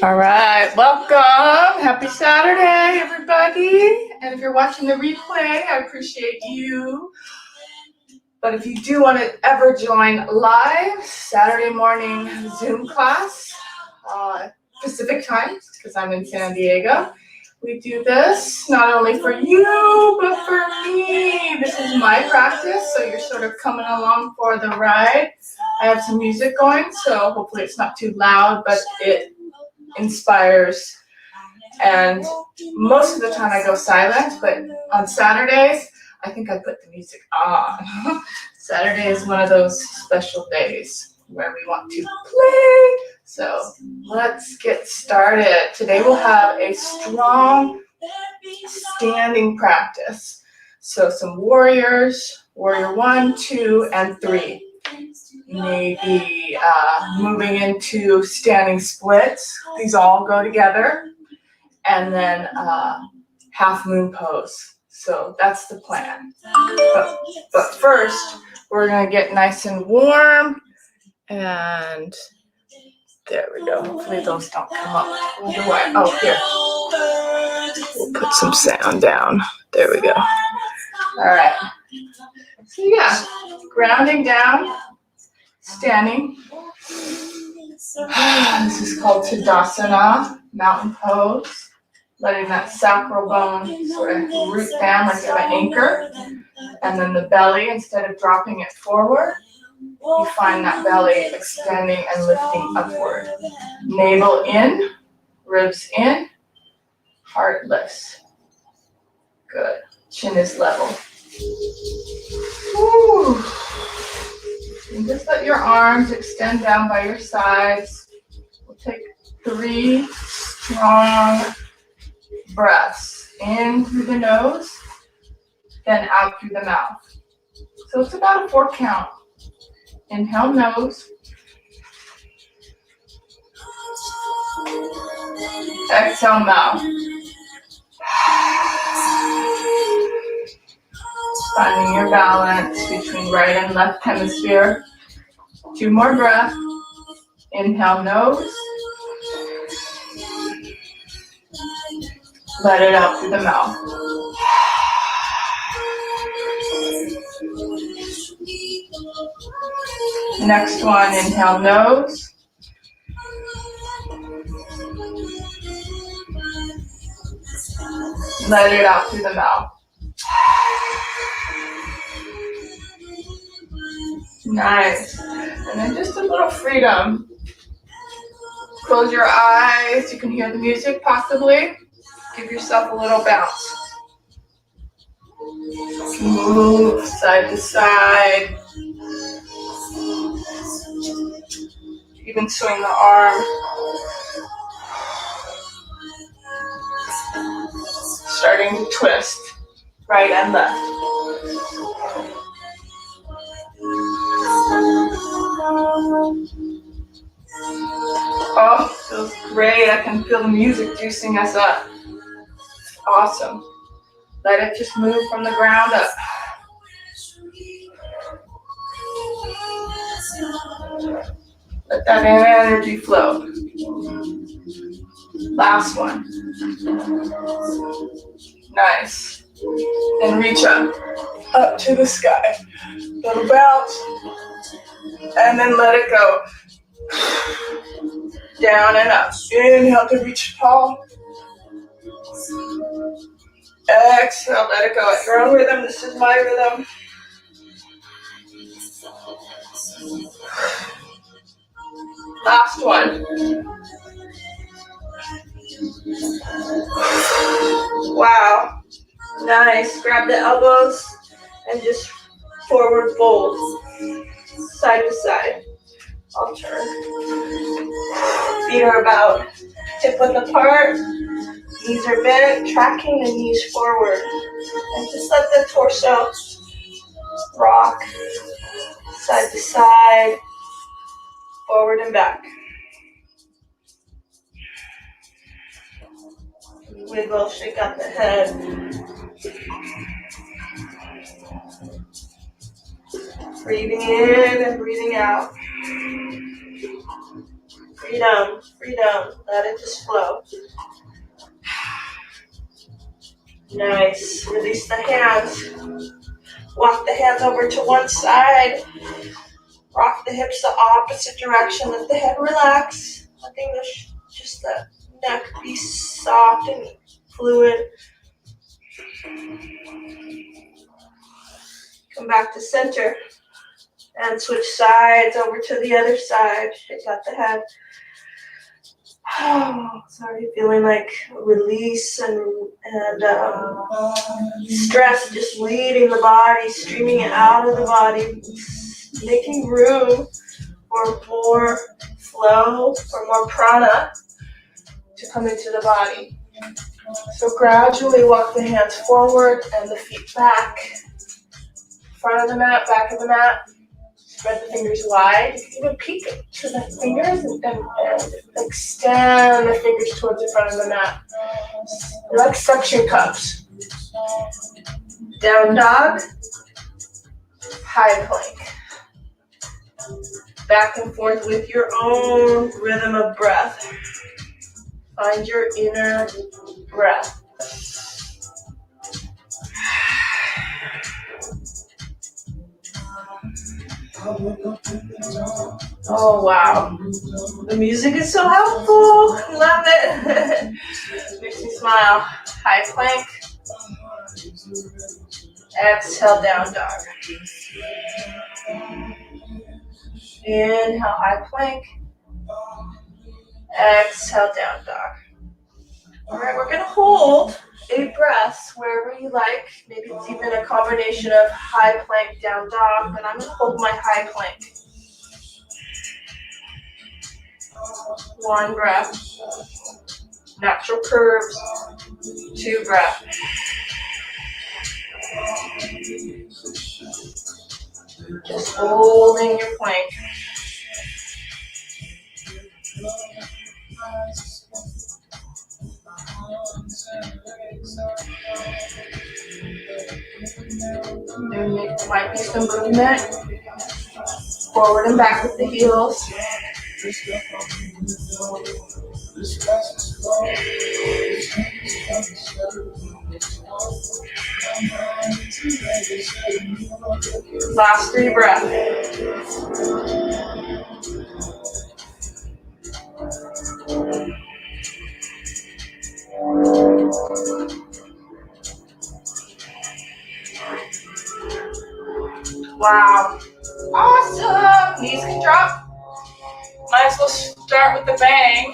All right, welcome. Happy Saturday, everybody. And if you're watching the replay, I appreciate you. But if you do want to ever join live, Saturday morning Zoom class, Pacific time, because I'm in San Diego. We do this not only for you, but for me. This is my practice, so you're sort of coming along for the ride. I have some music going, so hopefully it's not too loud, but it inspires. And most of the time I go silent, but on Saturdays, I think I put the music on. Saturday is one of those special days where we want to play. So let's get started. Today we'll have a strong standing practice. So some warriors, warrior 1, 2, and 3. Maybe moving into standing splits. These all go together. And then half moon pose. So that's the plan. But first, we're going to get nice and warm. And there we go. Hopefully those don't come up. Wonder why. Oh, here. We'll put some sound down. There we go. All right. So yeah, grounding down, standing. This is called Tadasana, mountain pose. Letting that sacral bone sort of root down like an anchor. And then the belly, instead of dropping it forward, you find that belly extending and lifting upward. Navel in, ribs in, heart lifts. Good. Chin is level. Woo. And just let your arms extend down by your sides. We'll take 3 strong breaths. In through the nose, then out through the mouth. So it's about a 4 count. Inhale nose. Exhale mouth. Finding your balance between right and left hemisphere. 2 more breaths. Inhale nose. Let it out through the mouth. Next one, inhale nose. Let it out through the mouth. Nice. And then just a little freedom. Close your eyes. You can hear the music possibly. Give yourself a little bounce. Move side to side. Even swing the arm. Starting to twist right and left. Oh, feels great. I can feel the music juicing us up. Awesome. Let it just move from the ground up. Let that energy flow. Last one. Nice. And reach up to the sky. Little bounce. And then let it go. Down and up. Inhale to reach tall. Exhale, let it go at your own rhythm. This is my rhythm. Last one. Wow. Nice. Grab the elbows and just forward fold. Side to side. I'll turn. Feet are about hip width apart. Knees are bent, tracking the knees forward. And just let the torso rock side to side, forward and back. Wiggle, shake out the head. Breathing in and breathing out. freedom, freedom. Let it just flow. Nice. Release the hands. Walk the hands over to one side. Rock the hips the opposite direction. Let the head relax. Letting just the neck be soft and fluid. Come back to center. And switch sides over to the other side. Shake out the head. Sorry, feeling like release and stress just leaving the body, streaming out of the body, making room for more flow, for more prana to come into the body. So gradually walk the hands forward and the feet back. Front of the mat, back of the mat. Spread the fingers wide. You can even peek to the fingers and extend the fingers towards the front of the mat. They're like suction cups. Down dog. High plank. Back and forth with your own rhythm of breath. Find your inner breath. Oh wow, the music is so helpful. Love it. Makes me smile. High plank. Exhale, down dog. Inhale, high plank. Exhale, down dog. All right, we're gonna hold 8 breaths wherever you like. Maybe it's even a combination of high plank, down dog, but I'm gonna hold my high plank. 1 breath. Natural curves. 2 breaths. Just holding your plank. There might be some movement. Forward and back with the heels. Last 3 breaths. Wow. Awesome. Knees can drop. Might as well start with a bang.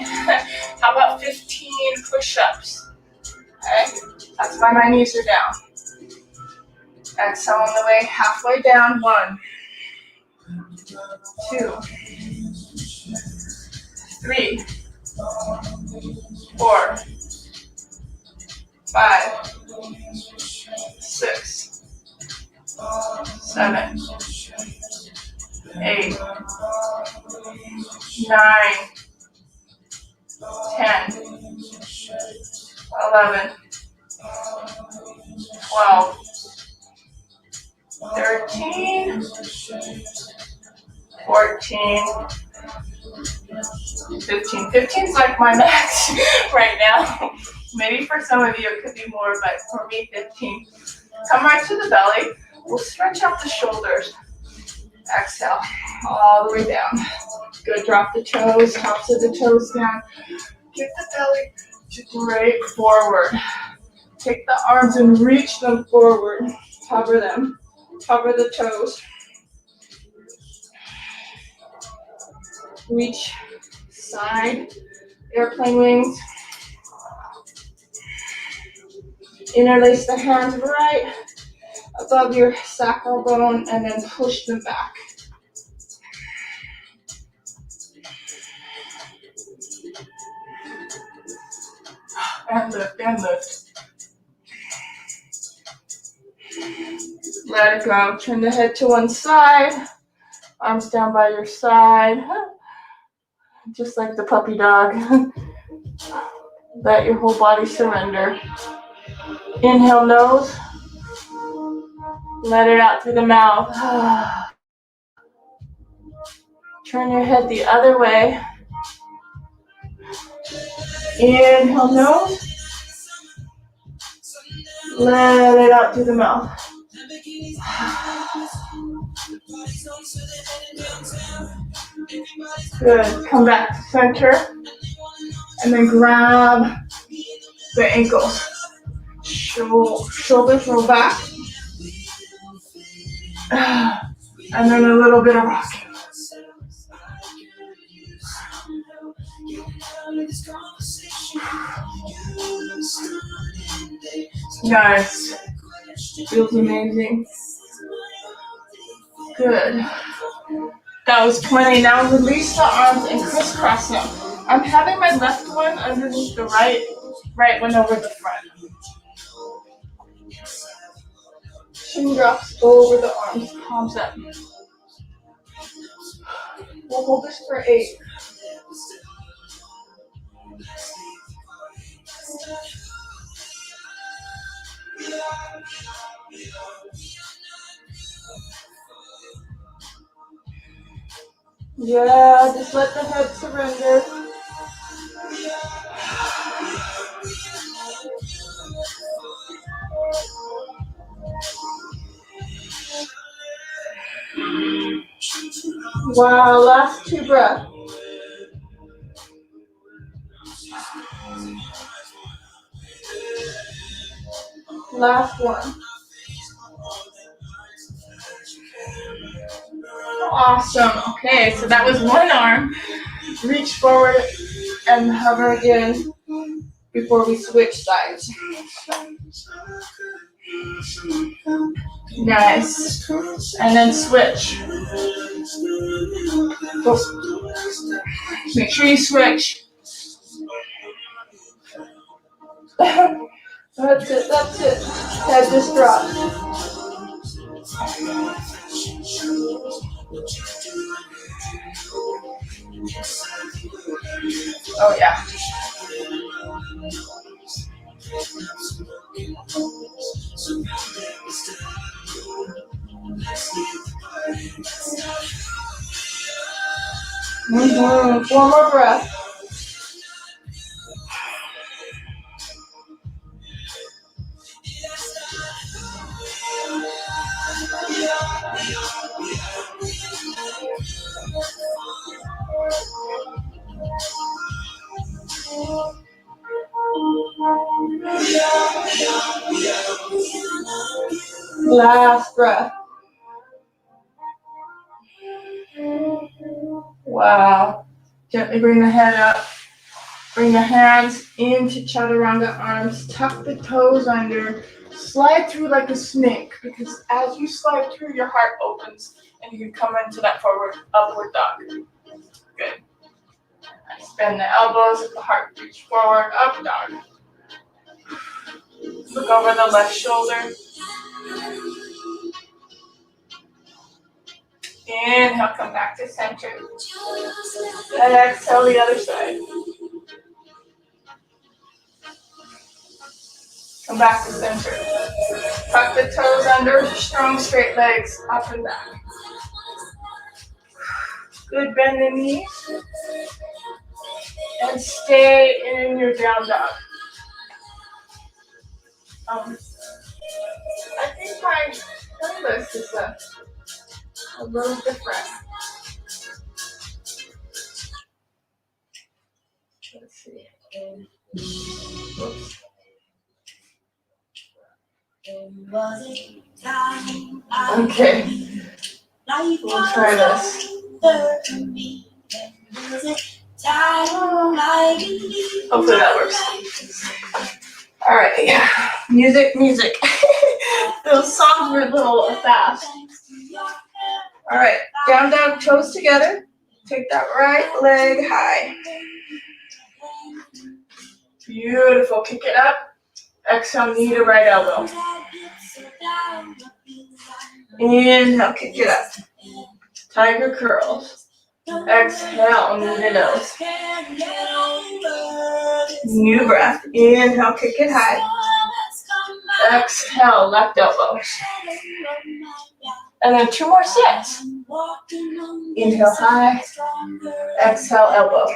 How about 15 push-ups? Okay. That's why my knees are down. Exhale on the way halfway down. 1, 2, 3, 4, 5, 6, 7, 8, 9, 10, 11, 12, 13, 14, 15. 15 is like my max right now. Maybe for some of you it could be more, but for me 15. Come right to the belly. We'll stretch out the shoulders. Exhale all the way down. Good, drop the toes, tops of the toes down. Get the belly to drape forward. Take the arms and reach them forward. Hover them. Hover the toes. Reach side, airplane wings. Interlace the hands right above your sacral bone and then push them back. And lift, and lift. Let it go. Turn the head to one side. Arms down by your side. Just like the puppy dog. Let your whole body surrender. Inhale, nose. Let it out through the mouth. Turn your head the other way. Inhale, nose. Let it out through the mouth. Good. Come back to center. And then grab the ankles. Shoulders roll back. And then a little bit of rocking. Nice. Feels amazing. Good. That was 20. Now release the arms and crisscross them. I'm having my left one underneath the right one over the front. Shin drops over the arms, palms up. We'll hold this for 8. Yeah, just let the head surrender. Wow, last 2 breaths. Last one. Awesome. Okay, so that was one arm. Reach forward and hover again before we switch sides. Nice. And then switch. Make sure you switch. That's it, that's it. Head just drops. Oh yeah. Mm-hmm. One more breath. Last breath. Wow. Gently bring the head up. Bring the hands into chaturanga arms. Tuck the toes under. Slide through like a snake, because as you slide through, your heart opens and you can come into that upward dog. Good. Bend the elbows if the heart reach forward, up dog. Look over the left shoulder. Inhale, come back to center. And exhale the other side. Come back to center. Tuck the toes under, strong straight legs, up and back. Good, bend the knees. And stay in your down dog. I think my playlist is a little different. Let's see. Oops. Okay. We'll try this. Hopefully that works. All right, yeah. Music. Those songs were a little fast. All right, down dog, toes together. Take that right leg high. Beautiful. Kick it up. Exhale, knee to right elbow. Inhale, kick it up. Tiger curls. Exhale, knee to nose. New breath. Inhale, kick it high. Exhale, left elbow. And then 2 more sets. Inhale high. Exhale, elbow.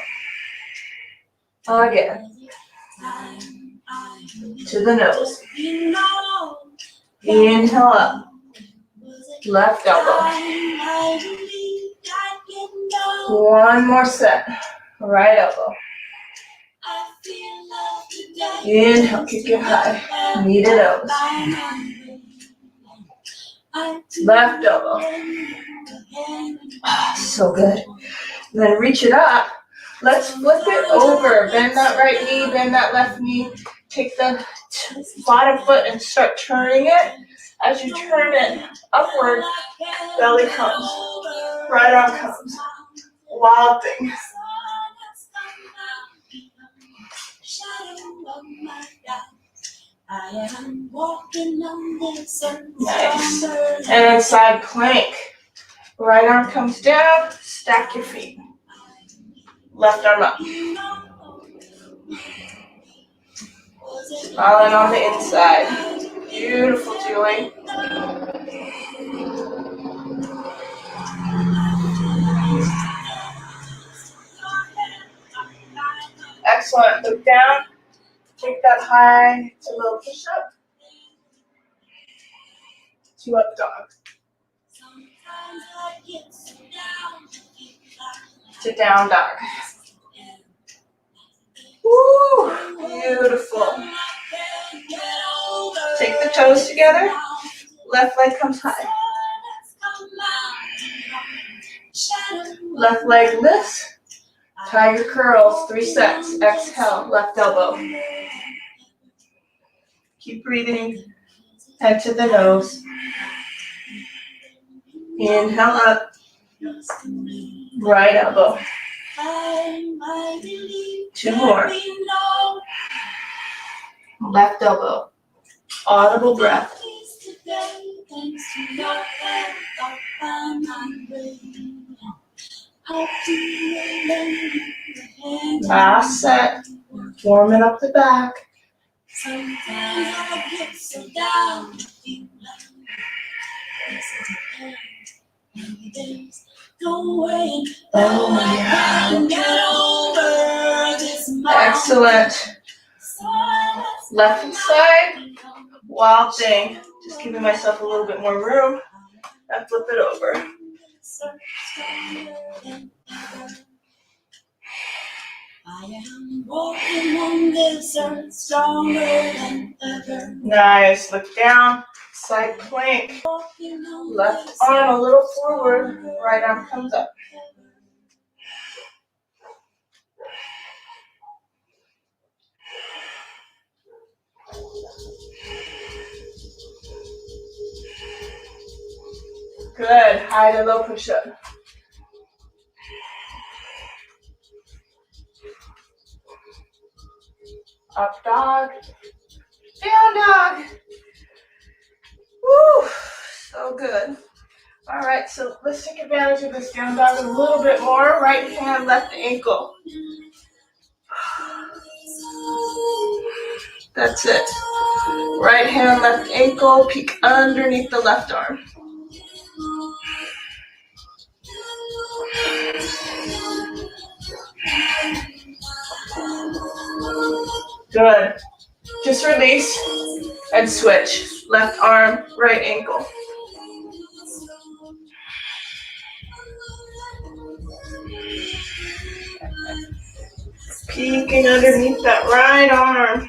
Again. To the nose. Inhale up. Left elbow. One more set. Right elbow. Inhale, kick it high. Knee to nose. Left elbow. So good. And then reach it up. Let's flip it over. Bend that right knee, bend that left knee. Take the bottom foot and start turning it. As you turn it upward, belly comes. Right arm comes. Wild thing. Nice. And then side plank. Right arm comes down. Stack your feet. Left arm up. Smiling on the inside. Beautiful, Julie. Excellent. Look down. Take that high to low push-up. To up dog. To down dog. Woo! Beautiful. Take the toes together. Left leg comes high. Left leg lifts. Tiger curls, 3 sets. Exhale, left elbow. Keep breathing. Head to the nose. Inhale up. Right elbow. 2 more. Left elbow. Audible breath. Last set. Warming up the back. Excellent. Left side. Wild thing. Just giving myself a little bit more room. And flip it over. Nice. Look down. Side plank. Left arm a little forward. Right arm comes up. Good. High to low push-up. Up dog. Down dog. Woo! So good. All right, so let's take advantage of this down dog a little bit more. Right hand, left ankle. That's it. Right hand, left ankle. Peek underneath the left arm. Good. Just release and switch. Left arm, right ankle. Peeking underneath that right arm.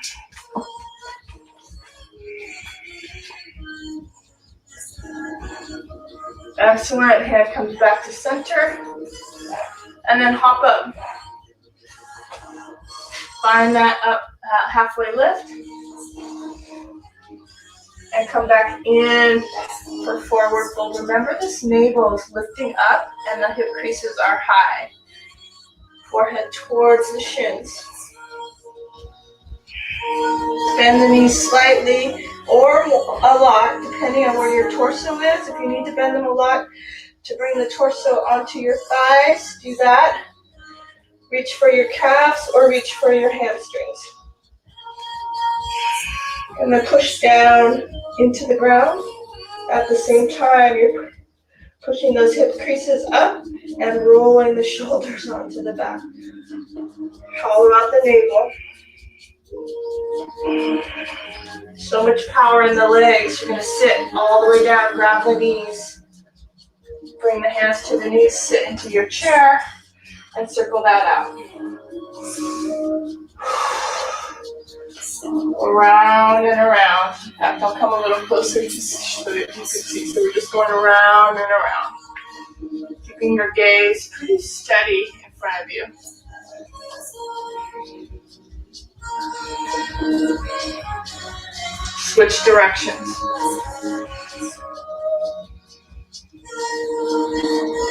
Excellent. Head comes back to center. And then hop up. Find that up halfway lift. And come back in for forward fold. Remember, this navel is lifting up and the hip creases are high. Forehead towards the shins. Bend the knees slightly or a lot, depending on where your torso is. If you need to bend them a lot to bring the torso onto your thighs, do that. Reach for your calves or reach for your hamstrings. And then push down into the ground. At the same time, you're pushing those hip creases up and rolling the shoulders onto the back. Hollow out the navel. So much power in the legs. You're going to sit all the way down, grab the knees. Bring the hands to the knees, sit into your chair, and circle that out. Around and around. In fact, I'll come a little closer so that you can see. So we're just going around and around. Keeping your gaze pretty steady in front of you. Switch directions.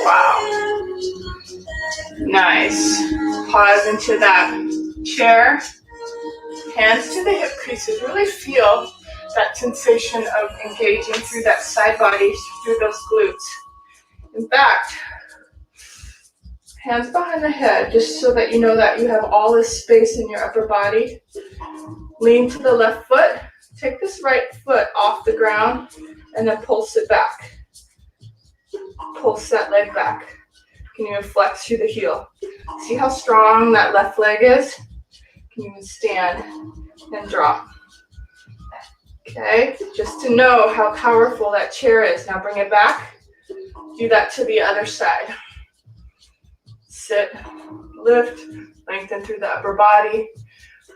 Wow. Nice. Pause into that chair. Hands to the hip creases. Really feel that sensation of engaging through that side body, through those glutes. In fact, hands behind the head, just so that you know that you have all this space in your upper body. Lean to the left foot. Take this right foot off the ground and then pulse it back. Pulse that leg back. Can you flex through the heel? See how strong that left leg is? Can you even stand and drop? Okay, just to know how powerful that chair is. Now bring it back. Do that to the other side. Sit, lift, lengthen through the upper body.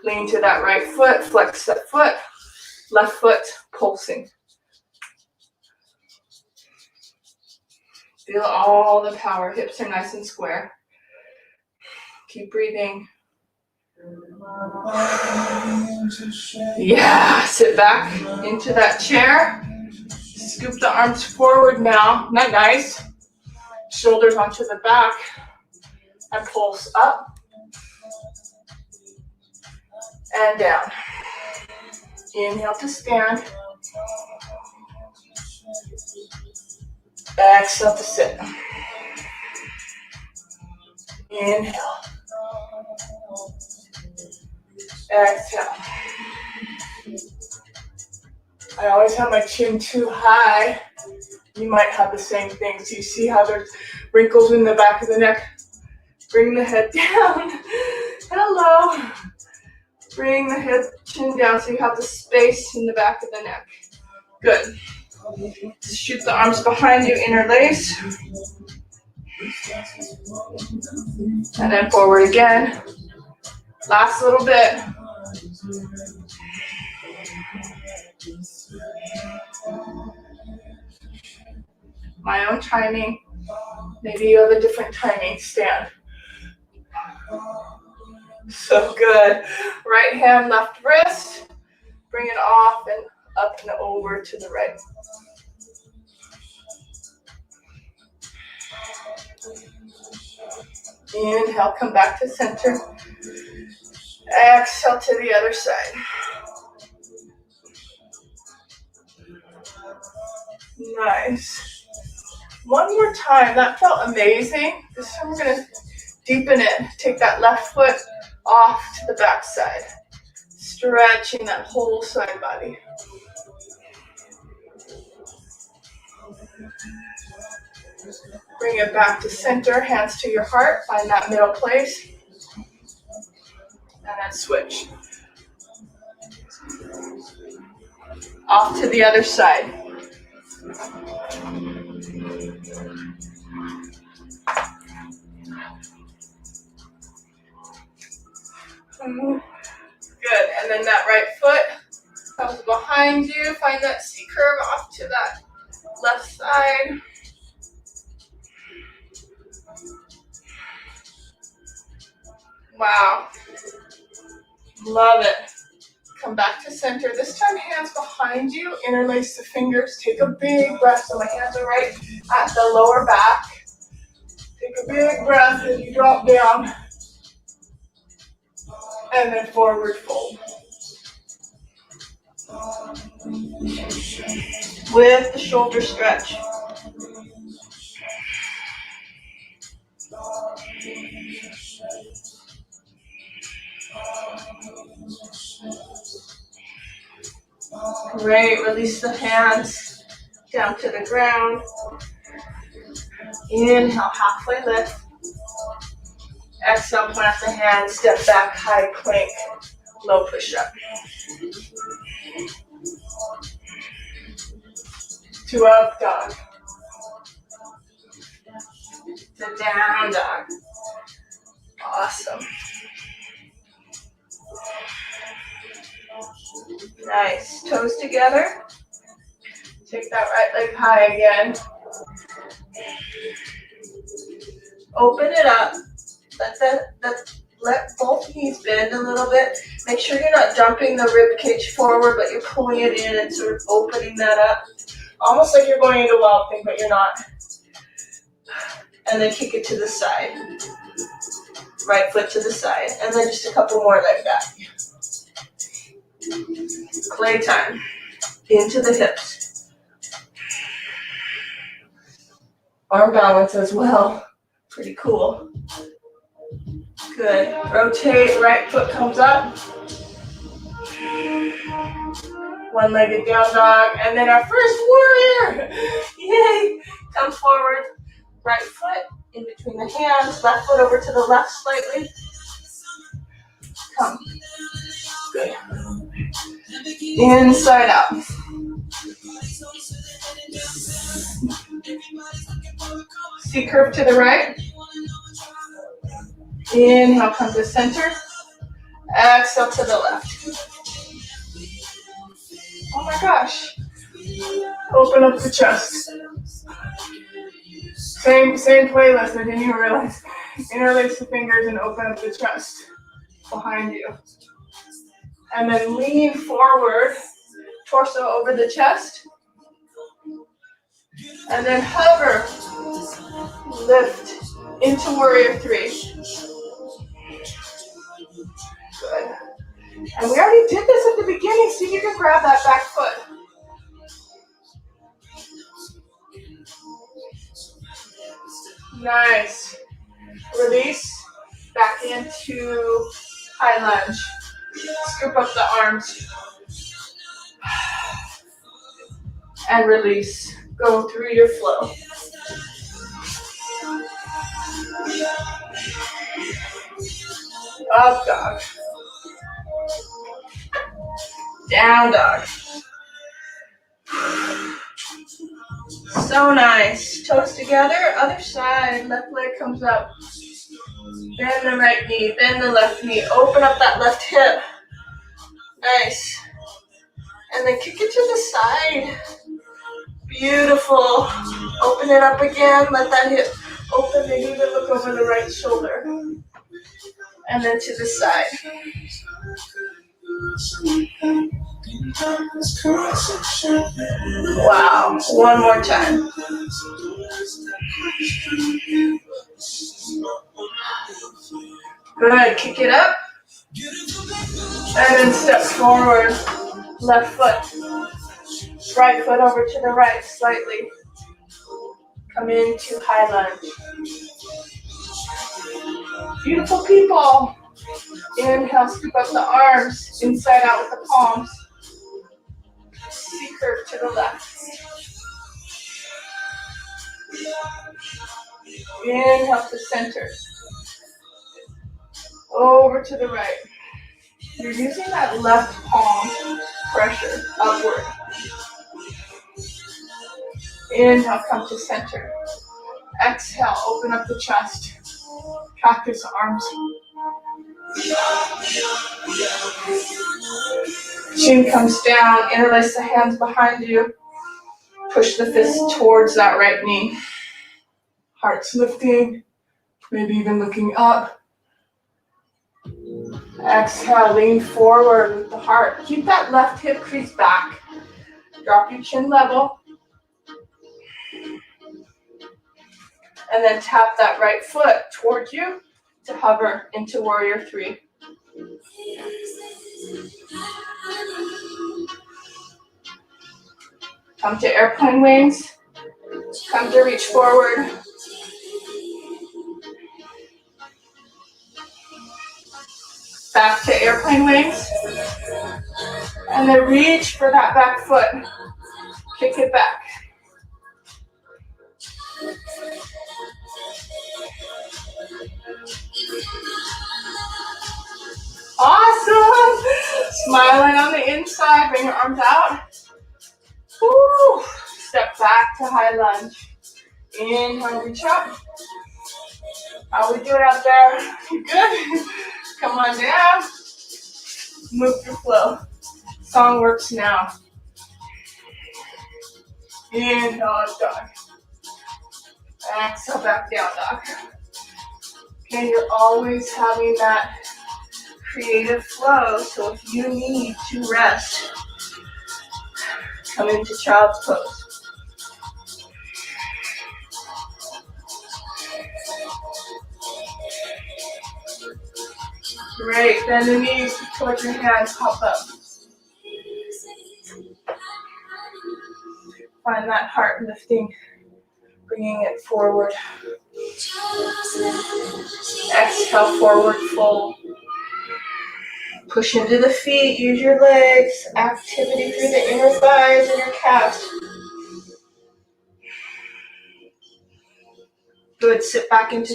Lean to that right foot, flex that foot. Left foot pulsing. Feel all the power. Hips are nice and square. Keep breathing. Yeah, sit back into that chair. Scoop the arms forward now. Not nice. Shoulders onto the back. And pulse up. And down. Inhale to stand. Exhale to sit. Inhale. Exhale. I always have my chin too high. You might have the same thing. So you see how there's wrinkles in the back of the neck. Bring the head down. Hello. Bring the head, chin down so you have the space in the back of the neck. Good. Shoot the arms behind you, interlace. And then forward again. Last little bit. My own timing. Maybe you have a different timing. Stand. So good. Right hand, left wrist. Bring it off and up and over to the right. Inhale, come back to center. Exhale to the other side. Nice. One more time. That felt amazing. This time we're going to deepen it. Take that left foot off to the back side. Stretching that whole side body. Bring it back to center, hands to your heart. Find that middle place. And then switch. Off to the other side. Good. And then that right foot comes behind you. Find that C curve off to that left side. Wow. Love it. Come back to center. This time, hands behind you. Interlace the fingers. Take a big breath. So my hands are right at the lower back. Take a big breath as you drop down. And then forward fold. With the shoulder stretch. Great. Release the hands down to the ground. Inhale, halfway lift. Exhale, point out the hands, step back, high plank. low push-up. To up dog. To down dog. Awesome. Nice. Toes together. Take that right leg high again. Open it up. Let both knees bend a little bit. Make sure you're not dumping the rib cage forward, but you're pulling it in and sort of opening that up. Almost like you're going into wild thing, but you're not. And then kick it to the side. Right foot to the side. And then just a couple more like that. Playtime. Into the hips. Arm balance as well. Pretty cool. Good. Rotate, right foot comes up. One-legged down dog. And then our first warrior. Yay. Come forward. Right foot in between the hands. Left foot over to the left slightly. Come. Good. Inside out. C curve to the right. Inhale, come to center. Exhale to the left. Oh my gosh. Open up the chest. Same playlist, I didn't even realize. Interlace the fingers and open up the chest behind you. And then lean forward, torso over the chest. And then hover, lift into warrior three. Good. And we already did this at the beginning, so you can grab that back foot. Nice. Release, back into high lunge. Scoop up the arms. And release. Go through your flow. Up dog. Down dog. So nice. Toes together, other side. Left leg comes up. Bend the right knee, bend the left knee. Open up that left hip. Nice. And then kick it to the side. Beautiful. Open it up again. Let that hip open and even look over the right shoulder. And then to the side. Wow. One more time. Good. Kick it up. And then step forward. Left foot. Right foot over to the right slightly. Come into high lunge. Beautiful people. Inhale, scoop up the arms. Inside out with the palms. C curve to the left. Inhale to center. Over to the right. You're using that left palm pressure upward. Inhale, come to center. Exhale, open up the chest. Cactus arms. Chin comes down. Interlace the hands behind you. Push the fist towards that right knee. Heart's lifting. Maybe even looking up. Exhale, lean forward with the heart. Keep that left hip crease back. Drop your chin level. And then tap that right foot toward you to hover into warrior three. Come to airplane wings. Come to reach forward. Back to airplane wings. And then reach for that back foot. Kick it back. Awesome! Smiling on the inside, bring your arms out. Woo. Step back to high lunge. Inhale, reach up. How we doing out there? You good? Come on down. Move your flow. Song works now. Inhale, up dog. Exhale, back down, dog. Okay, you're always having that creative flow, so if you need to rest, come into child's pose. Great, bend the knees towards your hands, hop up. Find that heart lifting, bringing it forward. Exhale, forward fold. Push into the feet, use your legs, activity through the inner thighs and your calves. Good, sit back into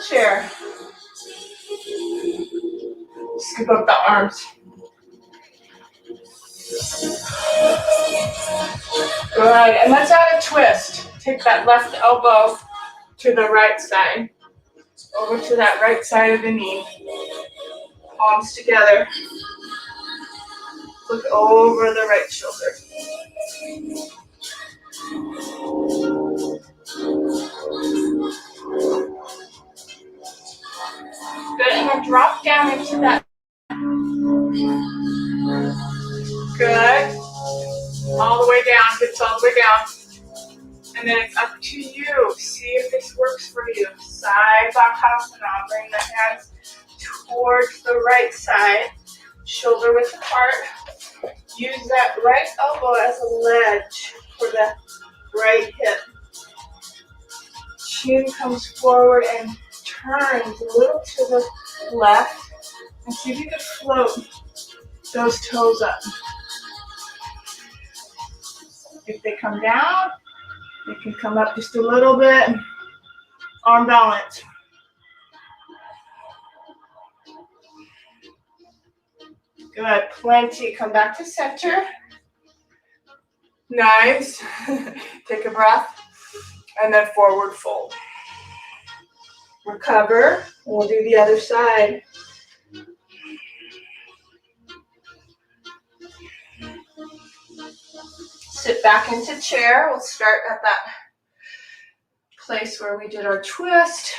chair. Scoop up the arms. Good, and let's add a twist. Take that left elbow to the right side. Over to that right side of the knee. Palms together. Look over the right shoulder. Good, and then drop down into that. Good. All the way down, hips all the way down. And then it's up to you. See if this works for you. Side Vinyasa. Bring the hands towards the right side. Shoulder width apart. Use that right elbow as a ledge for the right hip. Chin comes forward and turns a little to the left. And see if you can float those toes up. If they come down, they can come up just a little bit. Arm balance. Good, plenty. Come back to center. Nice. Take a breath. And then forward fold. Recover. We'll do the other side. Sit back into chair. We'll start at that place where we did our twist.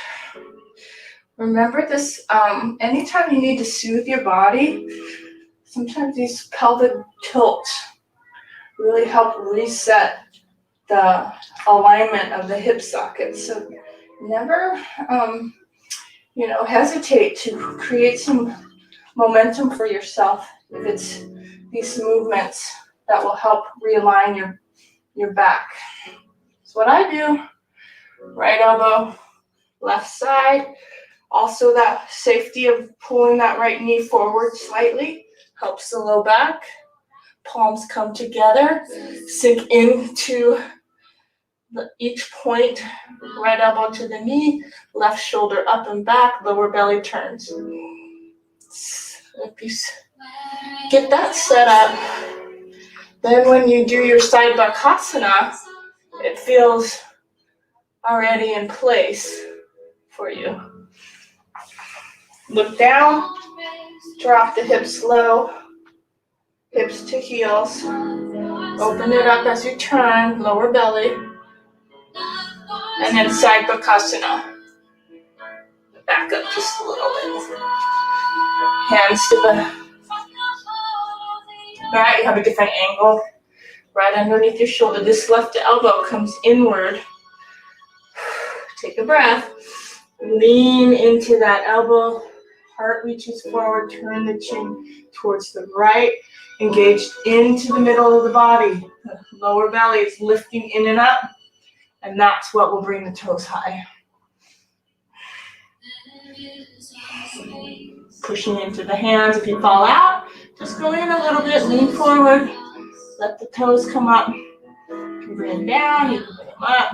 Remember this, anytime you need to soothe your body, sometimes these pelvic tilts really help reset the alignment of the hip sockets. So never, hesitate to create some momentum for yourself if it's these movements that will help realign your back. So what I do, right elbow, left side. Also that safety of pulling that right knee forward slightly helps the low back. Palms come together, sink into each point, right elbow to the knee, left shoulder up and back, lower belly turns. If you get that set up, then when you do your side Vinyasa, it feels already in place for you. Look down, drop the hips low, hips to heels. Open it up as you turn, lower belly. And then side Vinyasa. Back up just a little bit. Hands to the right, you have a different angle. Right underneath your shoulder. This left elbow comes inward. Take a breath. Lean into that elbow. Heart reaches forward. Turn the chin towards the right. Engaged into the middle of the body. The lower belly is lifting in and up. And that's what will bring the toes high. Pushing into the hands. If you fall out, just go in a little bit. Lean forward. Let the toes come up. You can bring them down. You can bring them up.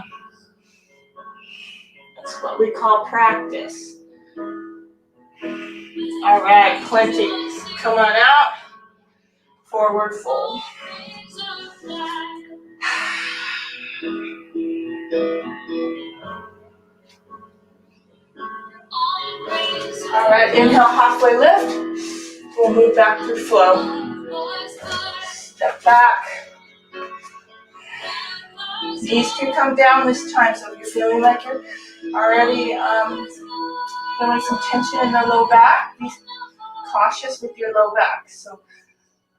That's what we call practice. All right, plenty. Come on out. forward fold. All right, inhale, halfway lift. We'll move back through flow. Step back. Knees can come down this time, so if you're feeling like you're already feeling some tension in the low back, be cautious with your low back. So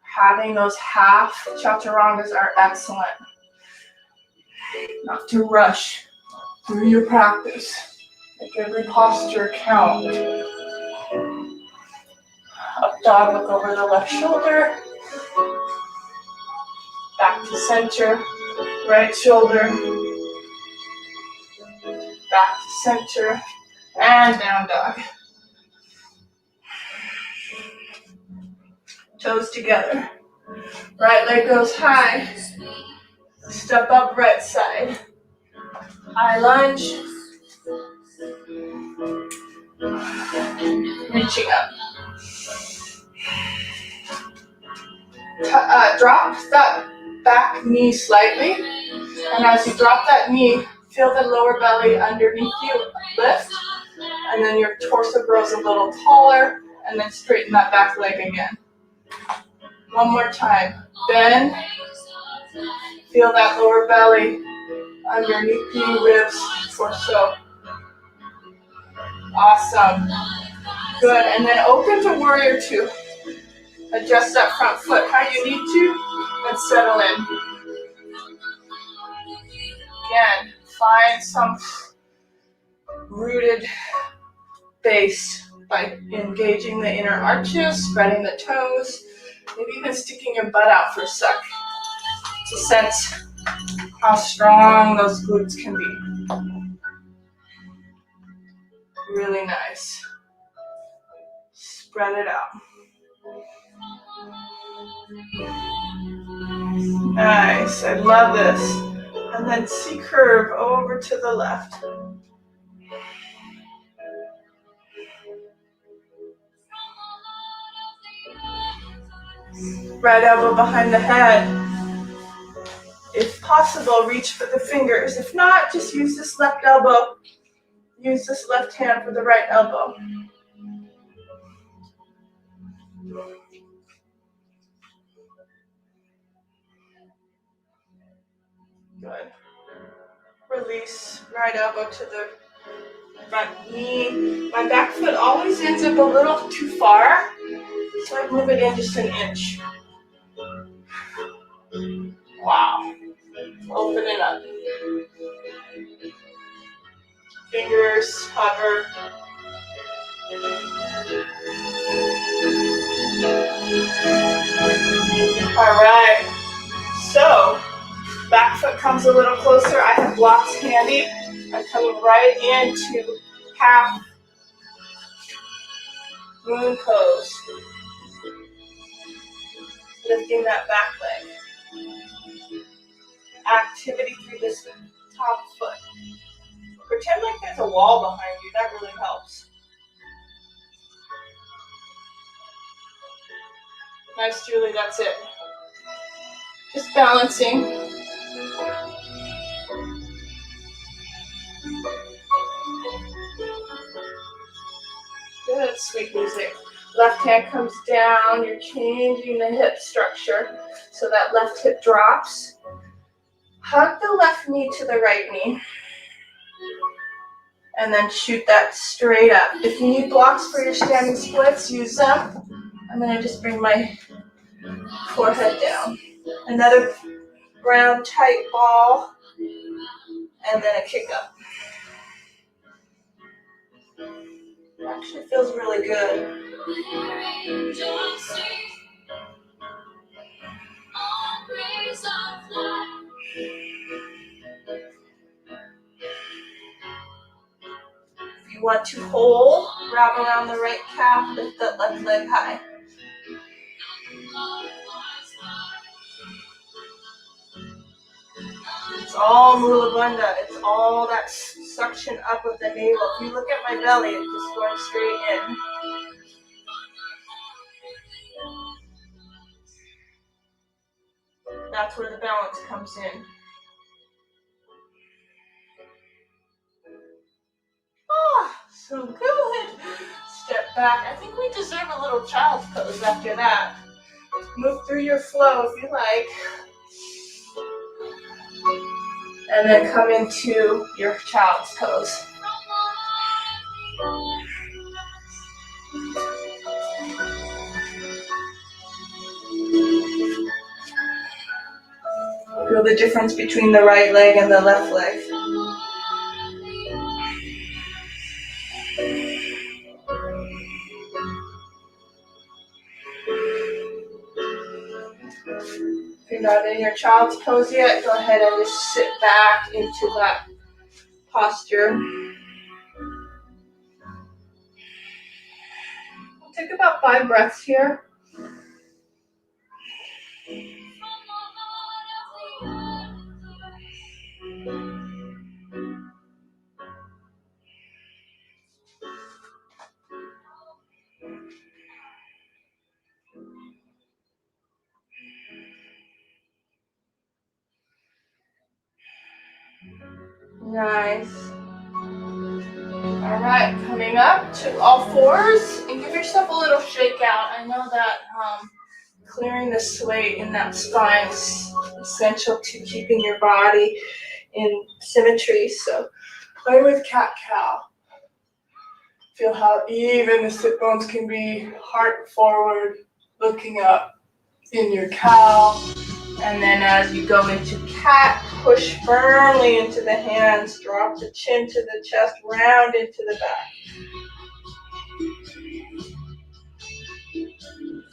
having those half chaturangas are excellent. Not to rush through your practice. Make every posture count. Up dog, look over the left shoulder. Back to center, right shoulder. Back to center, and down dog. Toes together. Right leg goes high. Step up right side. High lunge. Reaching up. Drop that back knee slightly. And as you drop that knee, feel the lower belly underneath you lift. And then your torso grows a little taller. And then straighten that back leg again. One more time. Bend. Feel that lower belly underneath you, ribs, torso. Awesome. Good. And then open to warrior two. Adjust that front foot how you need to and settle in. Again, find some rooted base by engaging the inner arches, spreading the toes, maybe even sticking your butt out for a sec to sense how strong those glutes can be. Really nice. Spread it out. Nice, I love this. And then C-curve over to the left. Right elbow behind the head. If possible, reach for the fingers. If not, just use this left elbow. Use this left hand for the right elbow. Good. Release, right elbow to the front knee. My back foot always ends up a little too far, so I move it in just an inch. Wow. Open it up. Fingers, hover. All right. So, back foot comes a little closer. I have blocks handy. I'm coming right into half moon pose. Lifting that back leg. Activity through this top foot. Pretend like there's a wall behind you. That really helps. Nice, Julie. That's it. Just balancing. Good, sweet music. Left hand comes down. You're changing the hip structure so that left hip drops. Hug the left knee to the right knee. And then shoot that straight up. If you need blocks for your standing splits, use them. I'm going to just bring my forehead down. Another round, tight ball. And then a kick up. It actually feels really good. If you want to hold, wrap around the right calf, lift that left leg high. It's all Mula Bandha. It's all that suction up of the navel. If you look at my belly, it's just going straight in. that's where the balance comes in. So good. Step back. I think we deserve a little child's pose after that. Move through your flow if you like. And then come into your child's pose. Feel the difference between the right leg and the left leg. If you're not in your child's pose yet, go ahead and just sit back into that posture. We'll take about 5 breaths here. Nice. All right, coming up to all fours and give yourself a little shake out. I know that clearing the sway in that spine is essential to keeping your body in symmetry. So play with cat-cow. Feel how even the sit bones can be, heart forward, looking up in your cow. And then as you go into cat, push firmly into the hands, drop the chin to the chest, round into the back.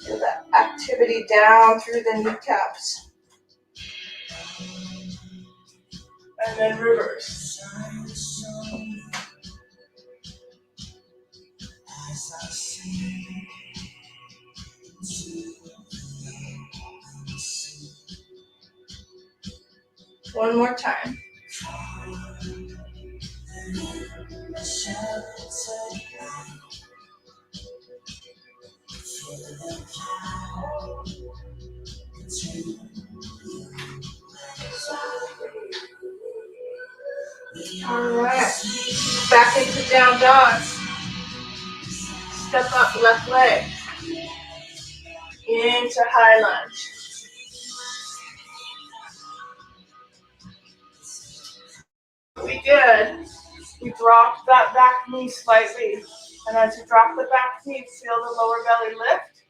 Feel that activity down through the kneecaps. And then reverse. One more time. All right. Back into down dog. Step up left leg. Into high lunge. We did. We dropped that back knee slightly. And as you drop the back knee, feel the lower belly lift.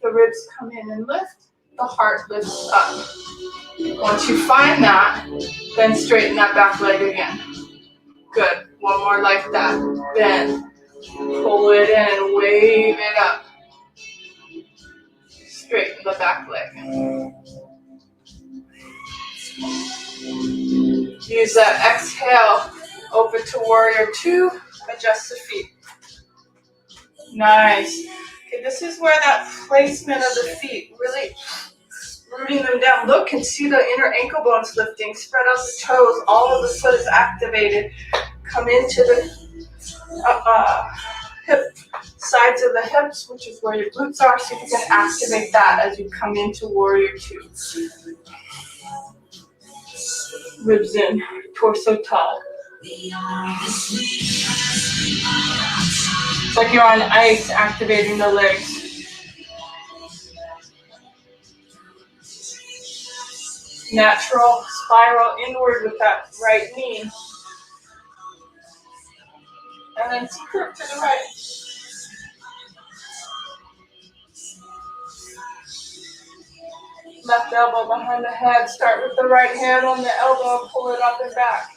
The ribs come in and lift. The heart lifts up. Once you find that, then straighten that back leg again. Good. One more like that. Then pull it in, wave it up. Straighten the back leg. Use that exhale. Open to warrior 2. Adjust the feet. Nice. Okay, this is where that placement of the feet, really rooting them down. Look and see the inner ankle bones lifting. Spread out the toes. All of the foot is activated. Come into the hip sides of the hips, which is where your glutes are, so you can activate that as you come into warrior 2. Ribs in, torso tall. It's like you're on ice, activating the legs. Natural spiral inward with that right knee. And then curve to the right. Left elbow behind the head. Start with the right hand on the elbow and pull it up and back.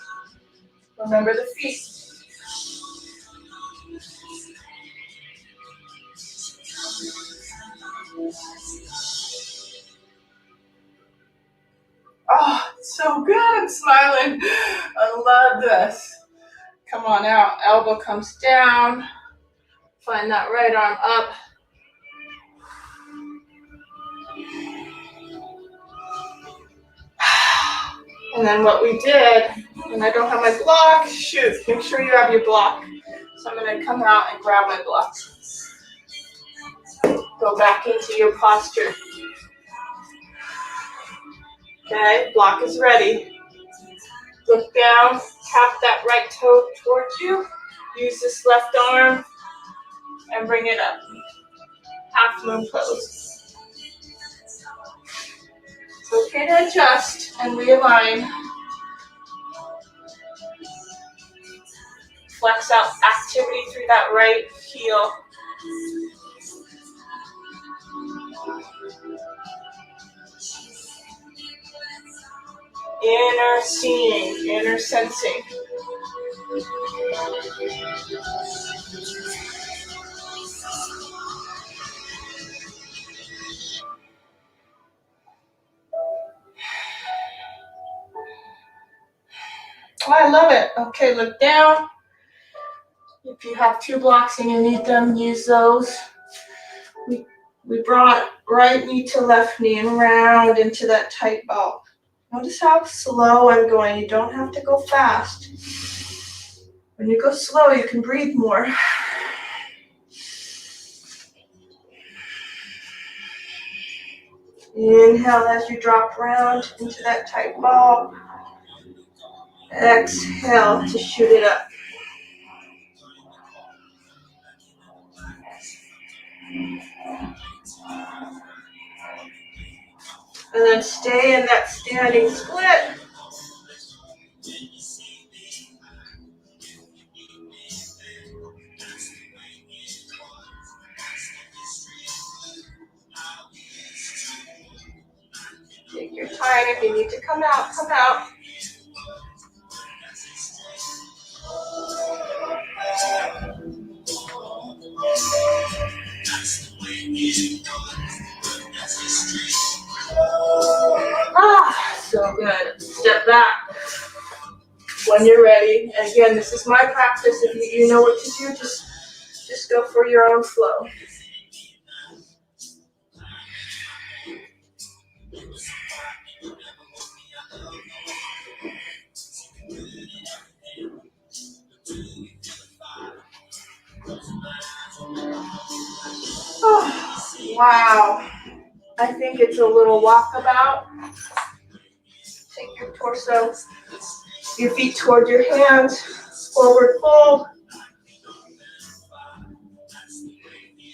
Remember the feet. Oh, so good. I'm smiling. I love this. Come on out. Elbow comes down. Find that right arm up. And then what we did, and I don't have my block, shoot, make sure you have your block. So I'm going to come out and grab my block. Go back into your posture. Okay, block is ready. Look down, tap that right toe towards you. Use this left arm and bring it up. Half moon pose. It's okay to adjust and realign. Flex out activity through that right heel. Inner seeing, inner sensing. Oh, I love it. Okay, look down. If you have two blocks and you need them, use those. We brought right knee to left knee and round into that tight ball. Notice how slow I'm going. You don't have to go fast. When you go slow, you can breathe more. Inhale as you drop round into that tight ball. Exhale to shoot it up. And then stay in that standing split. Take your time. If you need to come out, come out. Ah, so good. Step back when you're ready. And again, this is my practice. If you know what to do, just go for your own flow. Oh, wow. I think it's a little walkabout. Take your torso, your feet toward your hands, forward fold.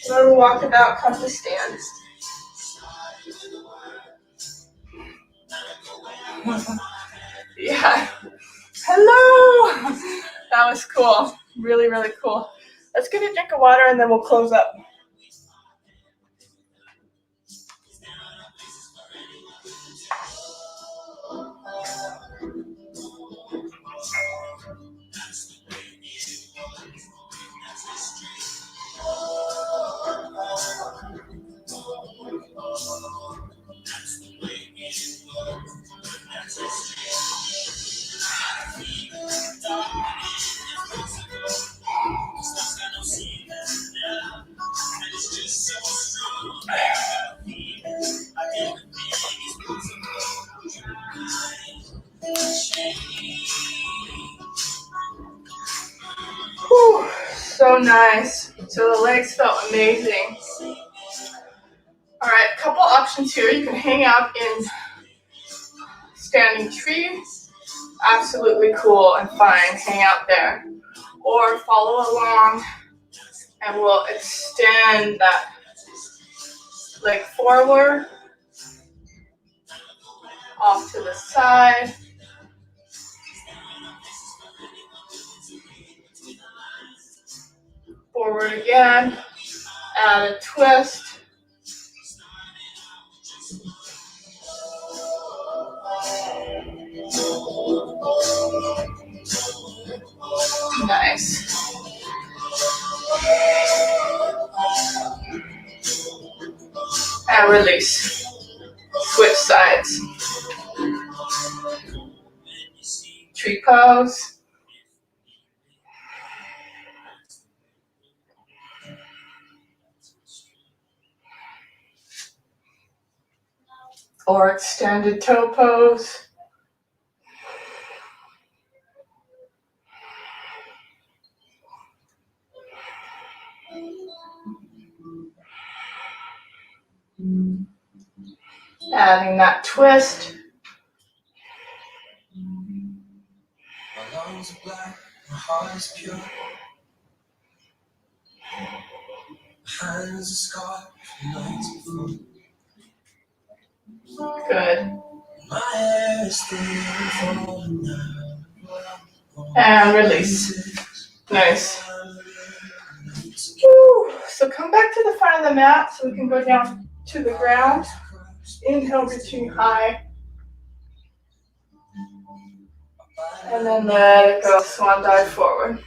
Little walkabout, come to stand. Yeah. Hello. That was cool. Really, really cool. Let's get a drink of water and then we'll close up. Whew, so nice. So the legs felt amazing. All right, a couple options here. You can hang out in standing tree. Absolutely cool and fine. Hang out there. Or follow along and we'll extend that leg forward, off to the side. Forward again. Add a twist. Nice. And release. Switch sides. Tree pose. Or extended toe pose. Adding that twist. Good. And release. Nice. Woo. So come back to the front of the mat so we can go down to the ground. Inhale, reaching high. And then let it go. Swan dive forward.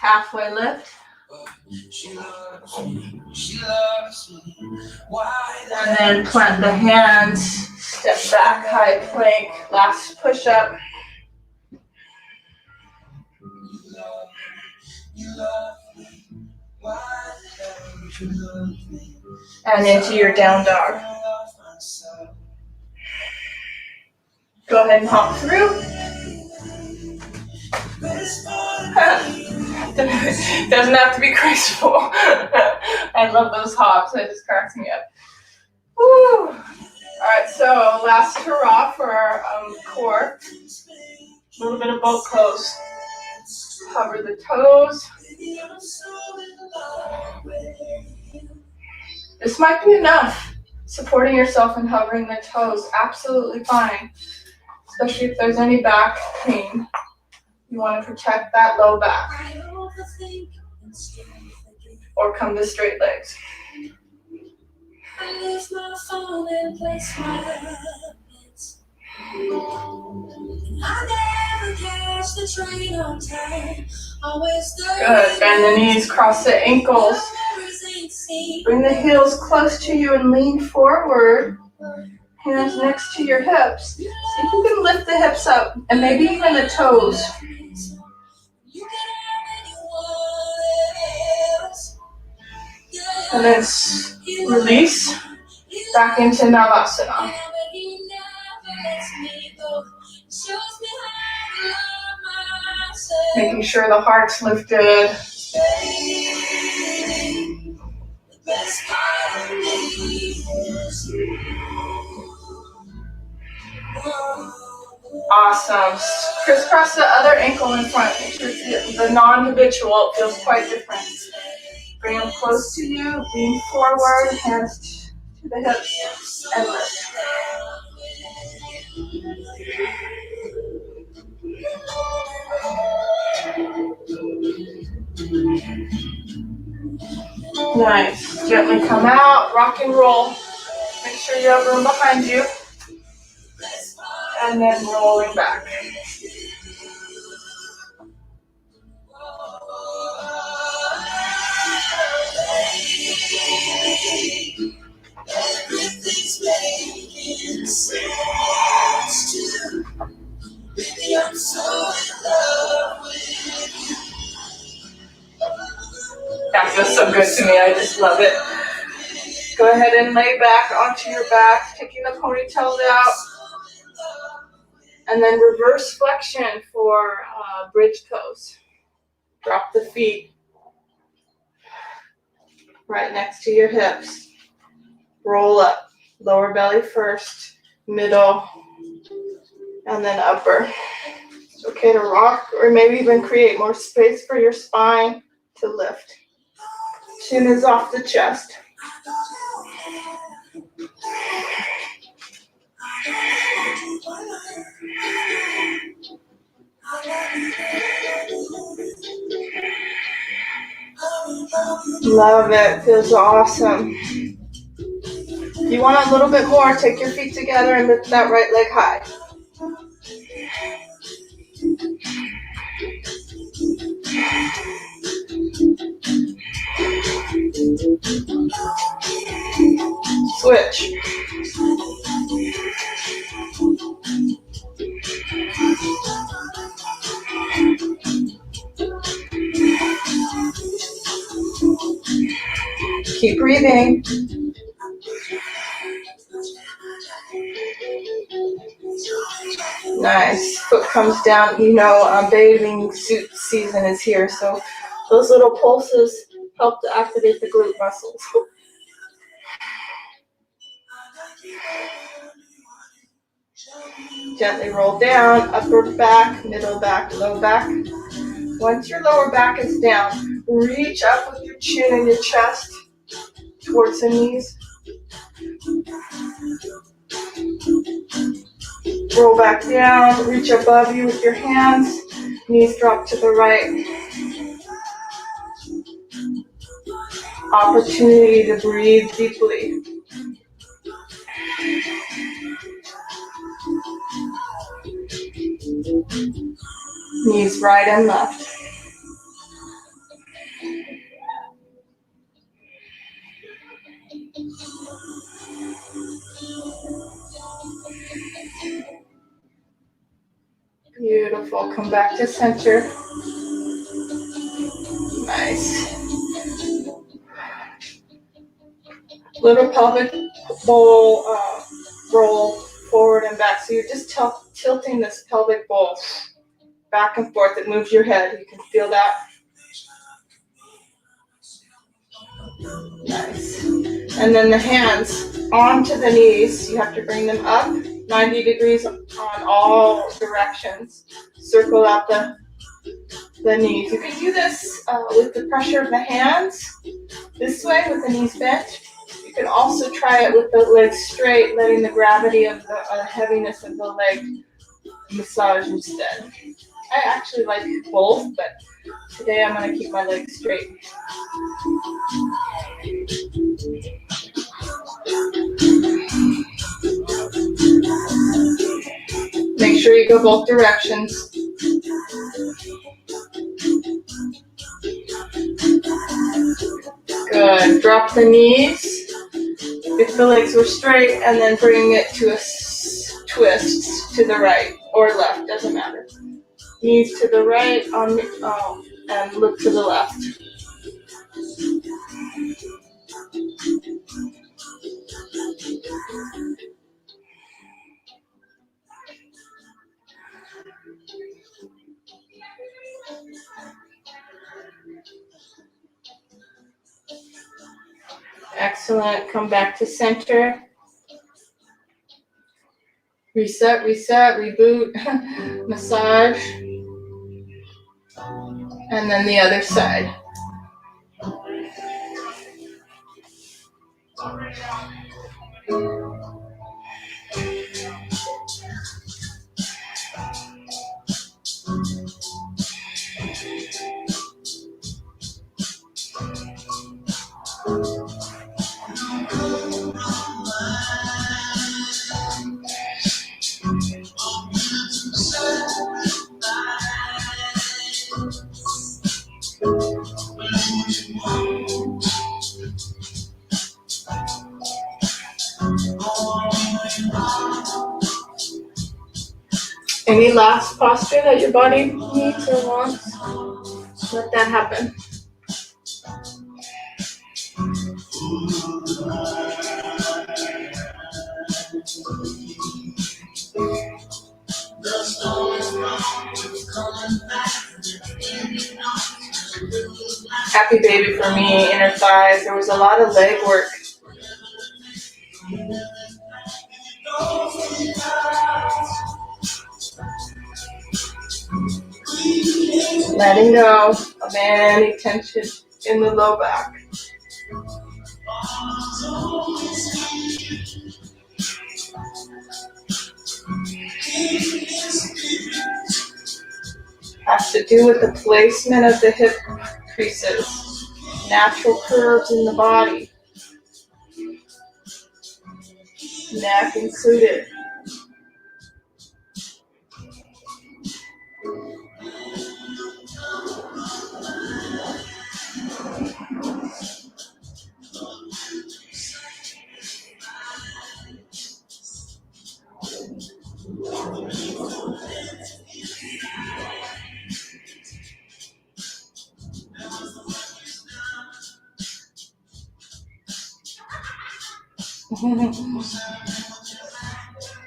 Halfway lift. And then plant the hands, step back, high plank, last push up. And into your down dog. Go ahead and hop through. Doesn't have to be graceful. I love those hops. It just cracks me up. Woo. Alright, so last hurrah for our core. A little bit of boat pose. Hover the toes. This might be enough. Supporting yourself and hovering the toes, absolutely fine. Especially if there's any back pain. You want to protect that low back. Or come to straight legs. Good. Bend the knees, cross the ankles. Bring the heels close to you and lean forward. Hands next to your hips. See if you can lift the hips up and maybe even the toes. And then release back into Navasana. Making sure the heart's lifted. Awesome. Crisscross the other ankle in front. Make sure the non-habitual feels quite different. Bring them close to you. Lean forward. Hands to the hips. And lift. Nice. Gently come out. Rock and roll. Make sure you have room behind you. And then rolling back. Everything's making sense too. Baby, I'm so in love with you. That feels so good to me. I just love it. Go ahead and lay back onto your back, taking the ponytails out. And then reverse flexion for bridge pose. Drop the feet right next to your hips. Roll up. Lower belly first, middle, and then upper. It's okay to rock or maybe even create more space for your spine to lift. Chin is off the chest. Love it. Feels awesome. If you want a little bit more, take your feet together and lift that right leg high. Switch. Keep breathing. Nice. Foot comes down. You know, bathing suit season is here, so Those little pulses help to activate the glute muscles. Gently roll down, upper back, middle back, low back. Once your lower back is down, reach up with your chin and your chest towards the knees. Roll back down, reach above you with your hands, knees drop to the right. Opportunity to breathe deeply. Knees right and left. Beautiful. Come back to center. Nice. Little pelvic bowl roll forward and back. So you're just tilting this pelvic bowl back and forth. It moves your head. You can feel that. Nice. And then the hands onto the knees. You have to bring them up 90 degrees on all directions. Circle out the knees. You can do this with the pressure of the hands this way with the knees bent. You can also try it with the legs straight, letting the gravity of the heaviness of the leg massage instead. I actually like both, but today I'm going to keep my legs straight. Make sure you go both directions. Good. Drop the knees. If the legs were straight, and then bring it to a twist to the right or left, doesn't matter. Knees to the right and look to the left. Excellent. Come back to center. Reset, reboot, massage. And then the other side. Any last posture that your body needs or wants? Let that happen. Happy baby for me, inner thighs. There was a lot of leg work. Letting go of any tension in the low back. Has to do with the placement of the hip creases. Natural curves in the body. Neck included.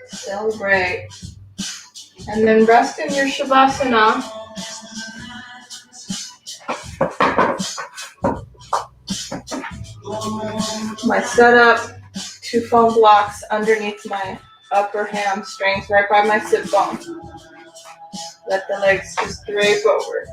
Celebrate. And then rest in your Shavasana. My setup, 2 foam blocks underneath my upper hamstrings, right by my sit bone. Let the legs just drape over.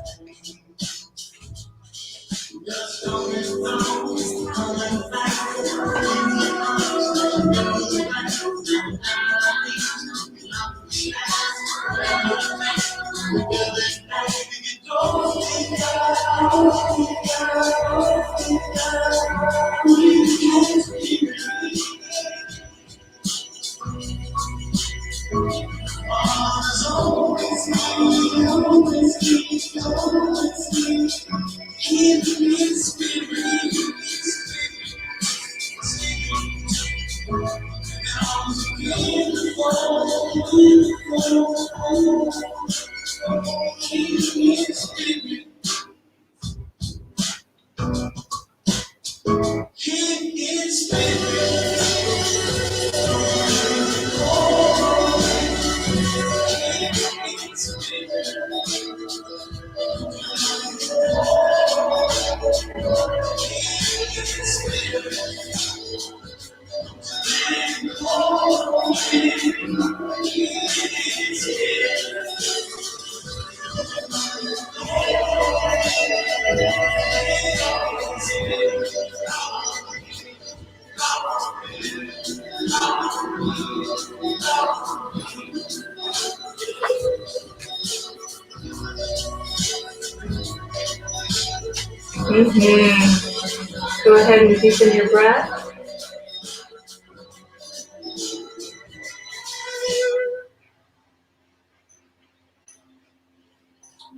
Go ahead and deepen your breath.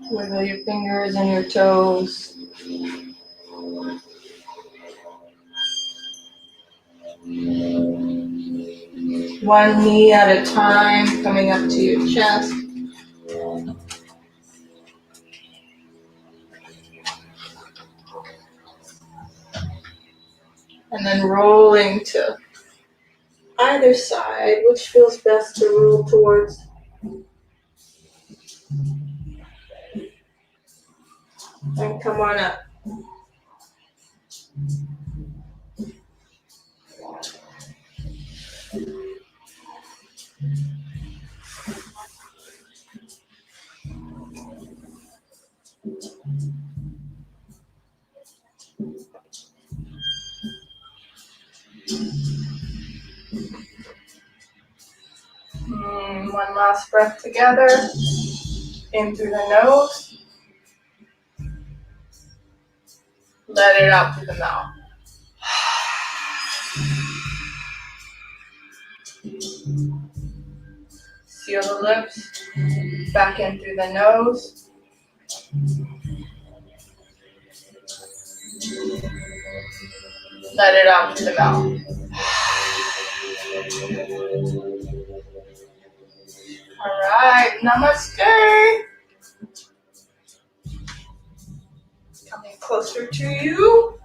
Wiggle your fingers and your toes. One knee at a time, coming up to your chest. And then rolling to either side, which feels best to roll towards. And come on up. One last breath together. In through the nose. Let it out through the mouth. Seal the lips. Back in through the nose. Let it out through the mouth. All right, namaste. Coming closer to you.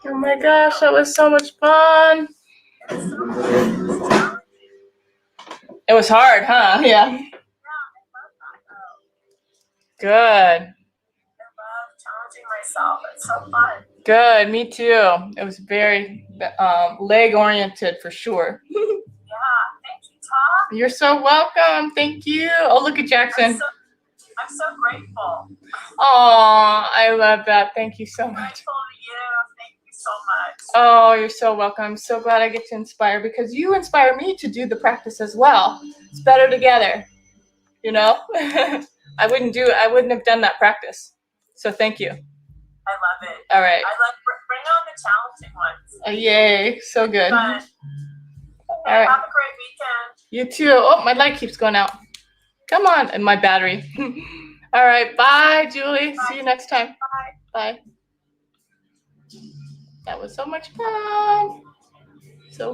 Oh my gosh, that was so much fun. It was hard, huh? Yeah. Good. I love challenging myself. It's so fun. Good, me too. It was very leg oriented for sure. Yeah, thank you, Tom. You're so welcome. Thank you. Oh, look at Jackson. I'm so grateful. Oh, I love that. Thank you so much. Grateful to you. Thank you so much. Oh, you're so welcome. I'm so glad I get to inspire because you inspire me to do the practice as well. It's better together, you know? I wouldn't have done that practice. So thank you. I love it. All right. I love bring on the challenging ones. Yay. So good. Fun. All right. Have a great weekend. You too. Oh, my light keeps going out. Come on. And my battery. All right. Bye, Julie. Bye. See you next time. Bye. Bye. That was so much fun.